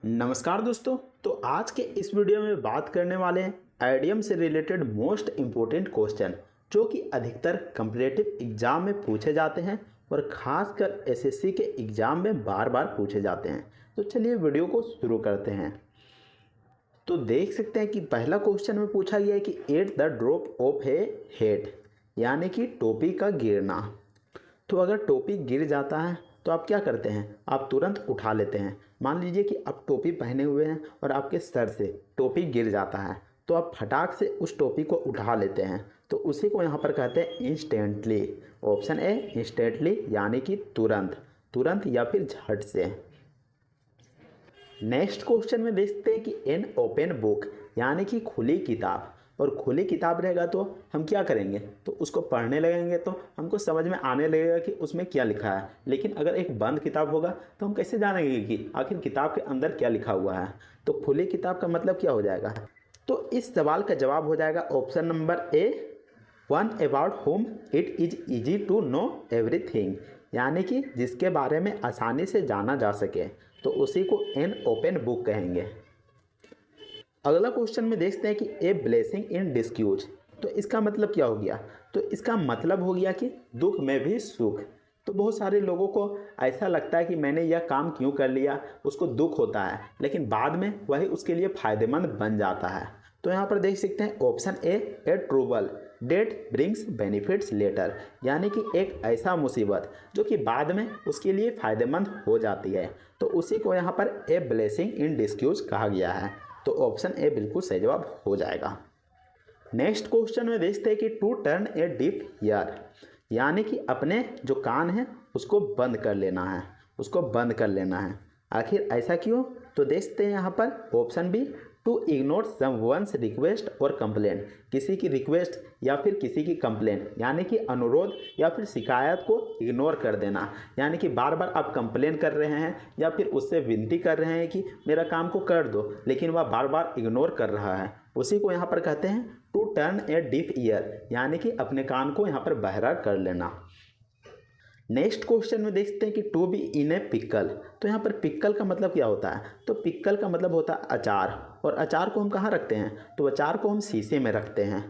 नमस्कार दोस्तों। तो आज के इस वीडियो में बात करने वाले हैं आईडीएम से रिलेटेड मोस्ट इम्पोर्टेंट क्वेश्चन जो कि अधिकतर कम्पिटिटिव एग्जाम में पूछे जाते हैं और ख़ासकर एसएससी के एग्ज़ाम में बार बार पूछे जाते हैं। तो चलिए वीडियो को शुरू करते हैं। तो देख सकते हैं कि पहला क्वेश्चन में पूछा गया है कि at the drop of A head, यानी कि टोपी का गिरना। तो अगर टोपी गिर जाता है तो आप क्या करते हैं, आप तुरंत उठा लेते हैं। मान लीजिए कि आप टोपी पहने हुए हैं और आपके सर से टोपी गिर जाता है तो आप फटाक से उस टोपी को उठा लेते हैं। तो उसी को यहाँ पर कहते हैं इंस्टेंटली। ऑप्शन ए इंस्टेंटली, यानी कि तुरंत, तुरंत या फिर झट से। नेक्स्ट क्वेश्चन में देखते हैं कि एन ओपन बुक, यानी कि खुली किताब। और खुली किताब रहेगा तो हम क्या करेंगे, तो उसको पढ़ने लगेंगे तो हमको समझ में आने लगेगा कि उसमें क्या लिखा है। लेकिन अगर एक बंद किताब होगा तो हम कैसे जानेंगे कि आखिर किताब के अंदर क्या लिखा हुआ है। तो खुली किताब का मतलब क्या हो जाएगा, तो इस सवाल का जवाब हो जाएगा option number A, one about home it is easy to know everything, यानी कि जिसके बारे में आसानी से जाना जा सके, तो उसी को एन ओपन बुक कहेंगे। अगला क्वेश्चन में देखते हैं कि ए ब्लेसिंग इन डिस्क्यूज। तो इसका मतलब क्या हो गया, तो इसका मतलब हो गया कि दुख में भी सुख। तो बहुत सारे लोगों को ऐसा लगता है कि मैंने यह काम क्यों कर लिया, उसको दुख होता है, लेकिन बाद में वही उसके लिए फ़ायदेमंद बन जाता है। तो यहाँ पर देख सकते हैं option a trouble that brings benefits later, यानी कि एक ऐसा मुसीबत जो कि बाद में उसके लिए फ़ायदेमंद हो जाती है। तो उसी को यहाँ पर ए ब्लेसिंग इन डिस्क्यूज कहा गया है। तो ऑप्शन ए बिल्कुल सही जवाब हो जाएगा। नेक्स्ट क्वेश्चन में देखते हैं कि to turn a deaf ear, यानी कि अपने जो कान है उसको बंद कर लेना है, उसको बंद कर लेना है। आखिर ऐसा क्यों, तो देखते हैं यहाँ पर option B, to ignore someone's request और कंप्लेंट, किसी की रिक्वेस्ट या फिर किसी की कंप्लेंट, यानी कि अनुरोध या फिर शिकायत को इग्नोर कर देना। यानी कि बार बार आप कंप्लेन कर रहे हैं या फिर उससे विनती कर रहे हैं कि मेरा काम को कर दो, लेकिन वह बार बार इग्नोर कर रहा है। उसी को यहाँ पर कहते हैं to turn a deaf ear, यानी कि अपने कान को यहाँ पर बहरा कर लेना। नेक्स्ट क्वेश्चन में देखते हैं कि to be in a pickle. तो यहाँ पर पिक्कल का मतलब क्या होता है, तो पिक्कल का मतलब होता है अचार। और अचार को हम कहाँ रखते हैं, तो अचार को हम शीशे में रखते हैं।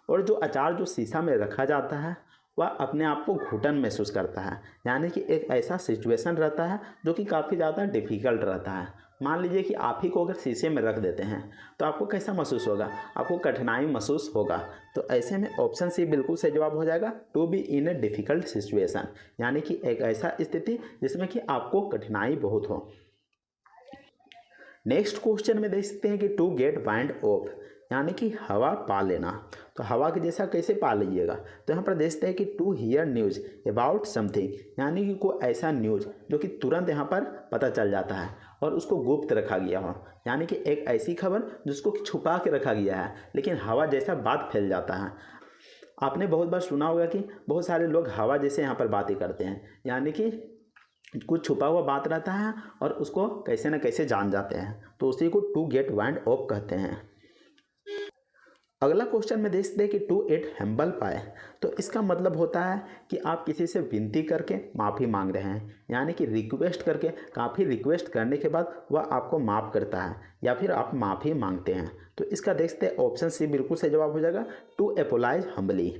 और जो अचार जो शीशा में रखा जाता है वह अपने आप को घुटन महसूस करता है, यानी कि एक ऐसा सिचुएशन रहता है जो कि काफ़ी ज़्यादा डिफ़िकल्ट रहता है। मान लीजिए कि आप ही को अगर शीशे में रख देते हैं तो आपको कैसा महसूस होगा, आपको कठिनाई महसूस होगा। तो ऐसे में ऑप्शन सी बिल्कुल सही जवाब हो जाएगा, to be in a difficult situation, यानी कि एक ऐसा स्थिति जिसमें कि आपको कठिनाई बहुत हो। नेक्स्ट क्वेश्चन में देख सकते हैं कि टू गेट वाइंड ऑफ, यानी कि हवा पा लेना। तो हवा के जैसा कैसे पा लीजिएगा, तो यहाँ पर देखते हैं कि to hear news about something, यानी कि कोई ऐसा न्यूज़ जो कि तुरंत यहाँ पर पता चल जाता है और उसको गुप्त रखा गया हो, यानी कि एक ऐसी खबर जिसको छुपा के रखा गया है लेकिन हवा जैसा बात फैल जाता है। आपने बहुत बार सुना होगा कि बहुत सारे लोग हवा जैसे यहाँ पर बातें करते हैं, यानी कि कुछ छुपा हुआ बात रहता है और उसको कैसे न कैसे जान जाते हैं। तो उसी को टू गेट वाइंड ऑफ कहते हैं। अगला क्वेश्चन में देखते हैं कि टू एट हम्बल पाए। तो इसका मतलब होता है कि आप किसी से विनती करके माफ़ी मांग रहे हैं, यानी कि रिक्वेस्ट करके, काफ़ी रिक्वेस्ट करने के बाद वह आपको माफ़ करता है या फिर आप माफ़ी मांगते हैं। तो इसका देखते हैं ऑप्शन सी बिल्कुल सही जवाब हो जाएगा, to apologise humbly.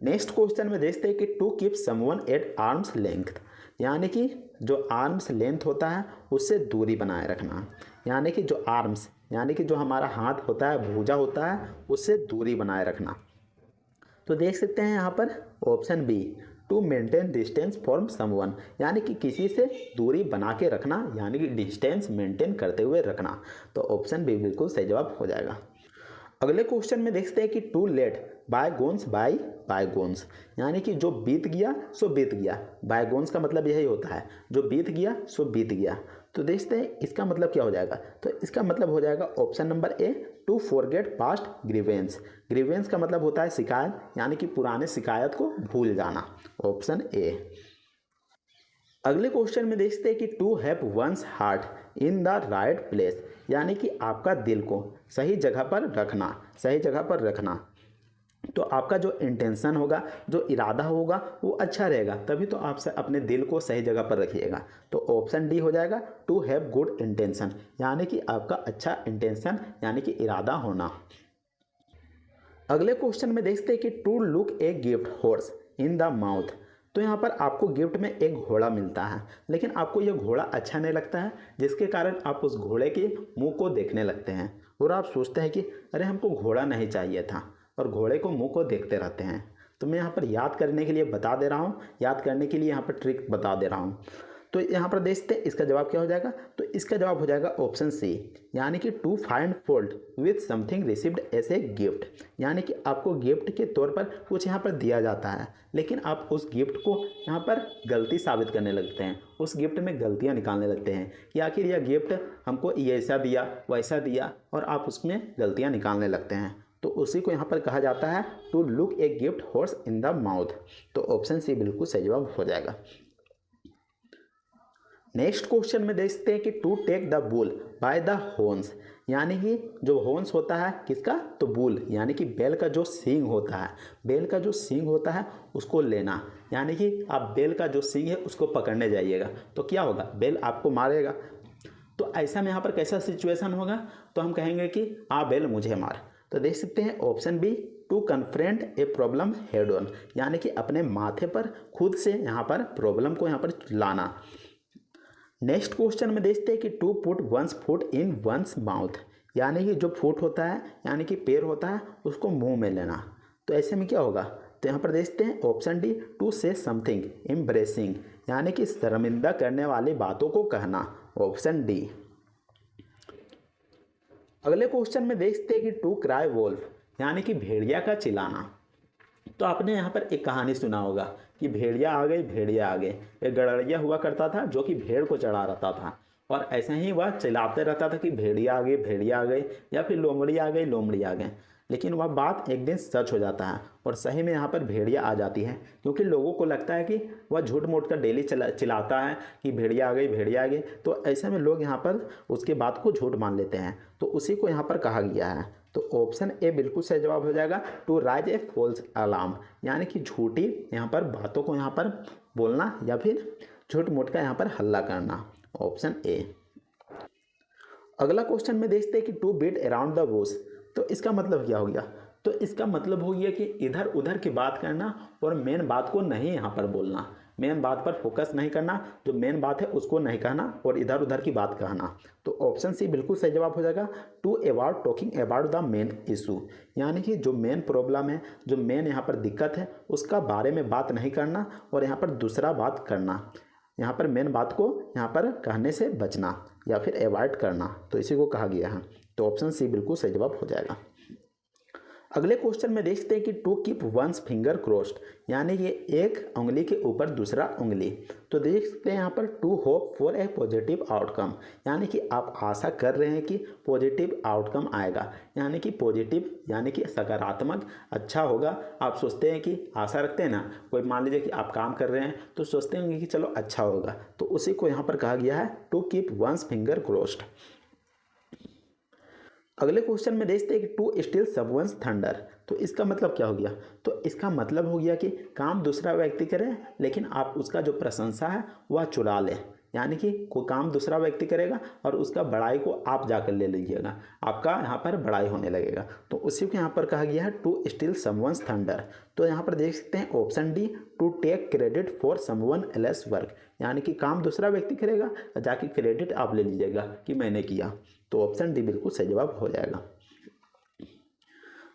Next question में देखते हैं कि to keep someone at arm's length, यानी कि जो आर्म्स लेंथ होता है उससे दूरी बनाए रखना, यानी कि जो आर्म्स यानी कि जो हमारा हाथ होता है, भुजा होता है, उससे दूरी बनाए रखना। तो देख सकते हैं यहाँ पर option B, to maintain distance from someone, यानी कि किसी से दूरी बना के रखना, यानी कि डिस्टेंस मेंटेन करते हुए रखना। तो ऑप्शन बी बिल्कुल सही जवाब हो जाएगा। अगले क्वेश्चन में देखते हैं कि टू लेट बायगोन्स बाय बायगोन्स, यानी कि जो बीत गया सो बीत गया। बायगोन्स का मतलब यही होता है जो बीत गया सो बीत गया। तो देखते हैं इसका मतलब क्या हो जाएगा, तो इसका मतलब हो जाएगा option number A, to forget past grievance. Grievance का मतलब होता है शिकायत, यानी कि पुराने शिकायत को भूल जाना। Option A. अगले क्वेश्चन में देखते हैं कि to have one's heart in the right place, यानी कि आपका दिल को सही जगह पर रखना, सही जगह पर रखना। तो आपका जो इंटेंशन होगा, जो इरादा होगा वो अच्छा रहेगा, तभी तो आप अपने दिल को सही जगह पर रखिएगा। तो ऑप्शन डी हो जाएगा, टू हैव गुड इंटेंशन, यानी कि आपका अच्छा इंटेंशन यानी कि इरादा होना। अगले क्वेश्चन में देखते हैं कि to look a gift horse in the mouth. तो यहाँ पर आपको गिफ्ट में एक घोड़ा मिलता है, लेकिन आपको यह घोड़ा अच्छा नहीं लगता है, जिसके कारण आप उस घोड़े के मुंह को देखने लगते हैं और आप सोचते हैं कि अरे हमको घोड़ा नहीं चाहिए था, और घोड़े को मुंह को देखते रहते हैं। तो मैं यहाँ पर याद करने के लिए बता दे रहा हूँ, याद करने के लिए यहाँ पर ट्रिक बता दे रहा हूँ। तो यहाँ पर देखते हैं इसका जवाब क्या हो जाएगा। तो इसका जवाब हो जाएगा ऑप्शन सी, यानी कि to find fault with something received as a gift, यानी कि आपको गिफ्ट के तौर पर कुछ यहाँ पर दिया जाता है, लेकिन आप उस गिफ्ट को यहाँ पर गलती साबित करने लगते हैं, उस गिफ्ट में गलतियाँ निकालने लगते हैं कि आखिर यह गिफ्ट हमको ये ऐसा दिया वैसा दिया, और आप उसमें गलतियाँ निकालने लगते हैं। तो उसी को यहाँ पर कहा जाता है to look a gift horse in the mouth. तो ऑप्शन सी बिल्कुल सही जवाब हो जाएगा। नेक्स्ट क्वेश्चन में देखते हैं कि to take the bull by the horns, यानी कि जो हॉर्न्स होता है किसका, तो बुल यानी कि बैल का जो सींग होता है, बैल का जो सींग होता है उसको लेना, यानी कि आप बैल का जो सींग है उसको पकड़ने जाइएगा तो क्या होगा, बैल आपको मारेगा। तो ऐसा में यहाँ पर कैसा सिचुएशन होगा, तो हम कहेंगे कि आ बैल मुझे मार। तो देख सकते हैं option B, to confront a problem head on, यानी कि अपने माथे पर खुद से यहाँ पर प्रॉब्लम को यहाँ पर लाना। नेक्स्ट क्वेश्चन में देखते हैं कि to put one's foot in one's mouth, यानी कि जो फुट होता है यानी कि पैर होता है उसको मुंह में लेना। तो ऐसे में क्या होगा, तो यहाँ पर देखते हैं option D, to say something embarrassing, यानी कि शर्मिंदा करने वाली बातों को कहना, ऑप्शन डी। अगले क्वेश्चन में देखते हैं कि टू क्राई वोल्फ, यानी कि भेड़िया का चिल्लाना। तो आपने यहाँ पर एक कहानी सुना होगा कि भेड़िया आ गई भेड़िया आ गए। एक गड़रिया हुआ करता था जो कि भेड़ को चढ़ा रहता था, और ऐसे ही वह चिल्लाते रहता था कि भेड़िया आ गई भेड़िया आ गई, या फिर लोमड़ी आ गई लोमड़ी आ गए। लेकिन वह बात एक दिन सच हो जाता है और सही में यहाँ पर भेड़िया आ जाती है, क्योंकि लोगों को लगता है कि वह झूठ मूठ कर डेली चिल्लाता है कि भेड़िया आ गई भेड़िया आ गई। तो ऐसे में लोग यहाँ पर उसके बात को झूठ मान लेते हैं, तो उसी को यहाँ पर कहा गया है। तो ऑप्शन ए बिल्कुल सही जवाब हो जाएगा, to raise a false alarm, यानी कि झूठी यहाँ पर बातों को यहाँ पर बोलना या फिर झूठ मूठ का यहाँ पर हल्ला करना, ऑप्शन ए। अगला क्वेश्चन में देखते हैं कि to beat around the bush. तो इसका मतलब क्या हो गया, तो इसका मतलब हो गया कि इधर उधर की बात करना और मेन बात को नहीं यहाँ पर बोलना, मेन बात पर फोकस नहीं करना, जो मेन बात है उसको नहीं कहना और इधर उधर की बात कहना। तो ऑप्शन सी बिल्कुल सही जवाब हो जाएगा, to avoid talking about the main issue, यानी कि जो मेन प्रॉब्लम है, जो मेन यहाँ पर दिक्कत है उसका बारे में बात नहीं करना और यहाँ पर दूसरा बात करना, यहाँ पर मेन बात को यहाँ पर कहने से बचना या फिर अवॉइड करना। तो इसी को कहा गया है। तो ऑप्शन सी बिल्कुल सही जवाब हो जाएगा। अगले क्वेश्चन में देखते हैं कि to keep one's finger crossed, यानी कि एक उंगली के ऊपर दूसरा उंगली। तो देख सकते हैं यहाँ पर to hope for a positive outcome, यानी कि आप आशा कर रहे हैं कि पॉजिटिव आउटकम आएगा, यानी कि पॉजिटिव यानी कि सकारात्मक अच्छा होगा। आप सोचते हैं कि आशा रखते हैं ना, कोई मान लीजिए कि आप काम कर रहे हैं तो सोचते होंगे कि चलो अच्छा होगा, तो उसी को यहाँ पर कहा गया है to keep one's finger crossed. अगले क्वेश्चन में देखते हैं कि टू स्टील समवन्स थंडर। तो इसका मतलब क्या हो गया, तो इसका मतलब हो गया कि काम दूसरा व्यक्ति करे लेकिन आप उसका जो प्रशंसा है वह चुरा लें, यानी कि कोई काम दूसरा व्यक्ति करेगा और उसका बड़ाई को आप जाकर ले लीजिएगा, आपका यहाँ पर बड़ाई होने लगेगा। तो उसी को यहाँ पर कहा गया है टू स्टील समवन्स थंडर। तो यहाँ पर देख सकते हैं option D, to take credit for someone else work, यानी कि काम दूसरा व्यक्ति करेगा जाके क्रेडिट आप ले लीजिएगा कि मैंने किया। तो ऑप्शन डी बिल्कुल सही जवाब हो जाएगा।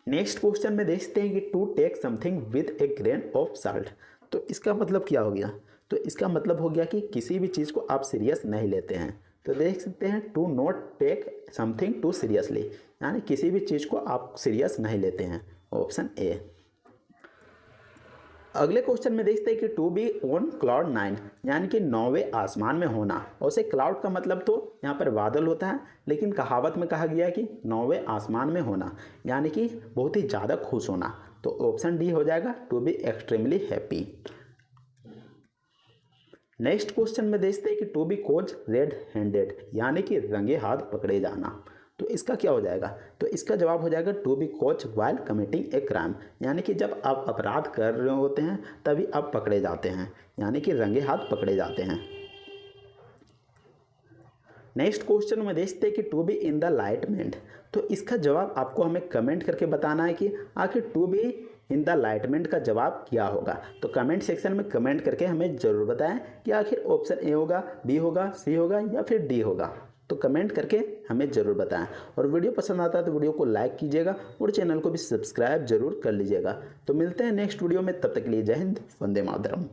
नेक्स्ट क्वेश्चन में देखते हैं कि to take something with a grain of salt. तो इसका मतलब क्या हो गया, तो इसका मतलब हो गया कि किसी भी चीज़ को आप सीरियस नहीं लेते हैं। तो देख सकते हैं to not take something too seriously, यानी किसी भी चीज़ को आप सीरियस नहीं लेते हैं, ऑप्शन ए। अगले क्वेश्चन में देखते हैं कि टू बी ऑन क्लाउड 9, यानी कि 9वें आसमान में होना। और से क्लाउड का मतलब तो यहाँ पर बादल होता है, लेकिन कहावत में कहा गया है कि 9वें आसमान में होना, यानी कि बहुत ही ज़्यादा खुश होना। तो ऑप्शन डी हो जाएगा, to be extremely happy. Next question में देखते हैं कि to be caught red handed, यानी कि रंगे हाथ पकड़े जाना। तो इसका क्या हो जाएगा, तो इसका जवाब हो जाएगा to be caught while committing a crime, यानी कि जब आप अपराध कर रहे होते हैं तभी आप पकड़े जाते हैं, यानी कि रंगे हाथ पकड़े जाते हैं। नेक्स्ट क्वेश्चन में देखते हैं कि टू बी इन द लाइटमेंट, तो इसका जवाब आपको हमें कमेंट करके बताना है कि आखिर टू बी इन द लाइटमेंट का जवाब क्या होगा। तो कमेंट सेक्शन में कमेंट करके हमें ज़रूर बताएं कि आखिर ऑप्शन ए होगा, बी होगा, सी होगा या फिर डी होगा। तो कमेंट करके हमें ज़रूर बताएं, और वीडियो पसंद आता है तो वीडियो को लाइक कीजिएगा और चैनल को भी सब्सक्राइब जरूर कर लीजिएगा। तो मिलते हैं नेक्स्ट वीडियो में, तब तक के लिए जय हिंद, वंदे मातरम।